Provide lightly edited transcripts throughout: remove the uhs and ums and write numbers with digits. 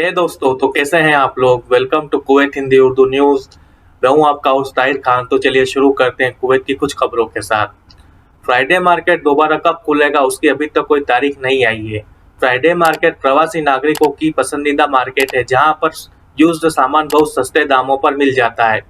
हे दोस्तों, तो कैसे हैं आप लोग। Welcome to Kuwait Hindi Urdu news. मैं हूं आपका होस्ट ताहिर खान। तो चलिए शुरू करते हैं कुवैत की कुछ खबरों के साथ। फ्राइडे मार्केट दोबारा कब खुलेगा उसकी अभी तक कोई तारीख नहीं आई है। फ्राइडे मार्केट प्रवासी नागरिकों की पसंदीदा मार्केट है जहां पर यूज्ड सामान बहुत सस्ते दामों पर मिल जाता है।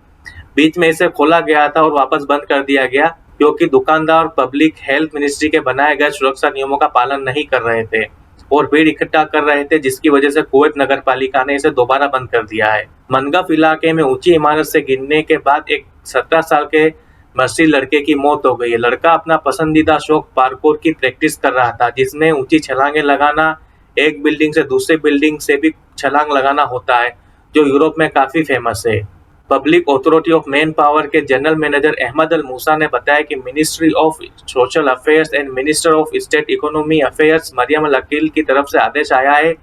बीच में इसे खोला गया था और वापस बंद कर दिया गया क्योंकि दुकानदार पब्लिक हेल्थ मिनिस्ट्री के बनाए गए सुरक्षा नियमों का पालन नहीं कर रहे थे और भीड़ इकट्ठा कर रहे थे, जिसकी वजह से कुवैत नगर पालिका ने इसे दोबारा बंद कर दिया है। मनगफ इलाके में ऊंची इमारत से गिरने के बाद एक 17 साल के मर्सी लड़के की मौत हो गई है। लड़का अपना पसंदीदा शौक पार्कोर की प्रैक्टिस कर रहा था, जिसमें ऊंची छलांगे लगाना, एक बिल्डिंग से दूसरी बिल्डिंग से भी छलांग लगाना होता है, जो यूरोप में काफी फेमस है। Public authority of manpower के general manager Ahmed Al Musa ने बताया कि ministry of social affairs and minister of state economy affairs Mariam Al Aqeel की तरफ से आदेश आया है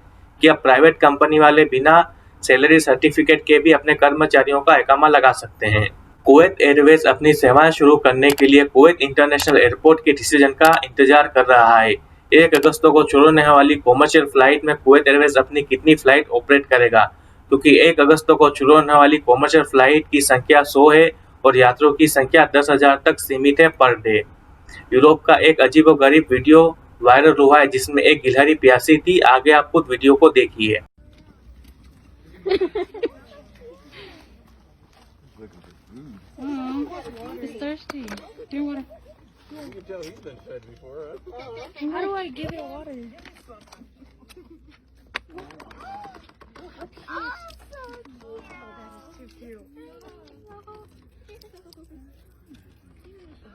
कि अब प्राइवेट कंपनी वाले बिना सैलरी सर्टिफिकेट के भी अपने कर्मचारियों का इकामा लगा सकते हैं। कुवैत एयरवेज अपनी सेवाएं शुरू करने के लिए कुवैत इंटरनेशनल एयरपोर्ट के डिसीजन का इंतजार कर रहा है। 1 अगस्त को शुरू होने वाली कॉमर्शियल फ्लाइट में कुवैत एयरवेज अपनी कितनी फ्लाइट ऑपरेट करेगा, क्योंकि 1 अगस्त को शुरू होने वाली कॉमर्शियल फ्लाइट की संख्या 100 है और यात्रियों की संख्या 10,000 तक सीमित है पर डे। यूरोप का एक अजीबोगरीब वीडियो वायरल हुआ है जिसमें एक गिलहरी प्यासी थी। आगे आप खुद वीडियो को देखिए। He's thirsty. Do you want to? You can tell he's been fed before, huh? How do I give it water?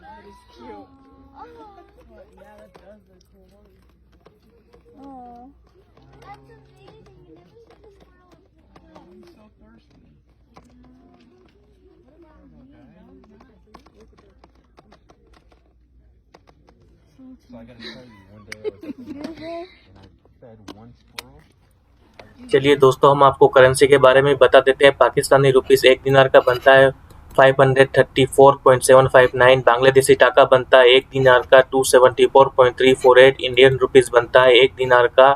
That is cute. Yeah, that does look cool. Oh, that's amazing. You never seen this squirrel before. I'm so thirsty. So I gotta tell you, one day I was at the market and I fed one squirrel. चलिए दोस्तों, हम आपको currency के बारे में बता देते हैं। पाकिस्तानी रुपीस 1 दिनार का बनता है 534.759। बांग्लादेशी टाका बनता है 1 दिनार का 274.348। इंडियन रुपीस बनता है 1 दिनार का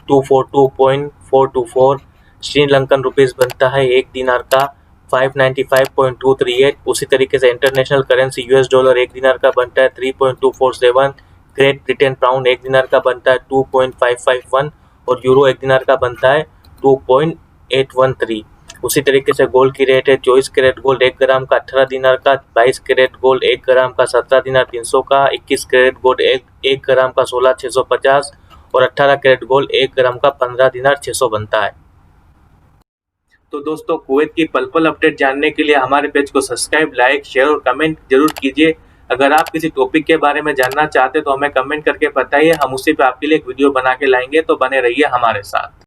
242.424। श्रीलंकन रुपीस बनता है 1 दिनार का 595.238। उसी तरीके से इंटरनेशनल करेंसी यूएस डॉलर 1 दिनार का बनता है 3.247। ग्रेट ब्रिटेन पाउंड 1 दिनार का बनता है 2.551 और यूरो 1 दिनार का बनता है 2.813। उसी तरीके से गोल्ड की रेट है 24 कैरेट गोल्ड 1 ग्राम का 18 दिनार का, 22 कैरेट गोल्ड 1 ग्राम का 17 दिनार 300 का, 21 कैरेट गोल्ड 1 ग्राम का 16,650 और 18 कैरेट गोल्ड 1 ग्राम का 15 दिनार 600 बनता है। तो दोस्तों, कुवैत की पल पल अपडेट जानने के लिए हमारे पेज को सब्सक्राइब, लाइक, शेयर और कमेंट जरूर कीजिए। अगर आप किसी टॉपिक के बारे में जानना चाहते तो हमें कमेंट करके बताइए, हम उसी पे आपके लिए एक वीडियो बना के लाएंगे। तो बने रहिए हमारे साथ।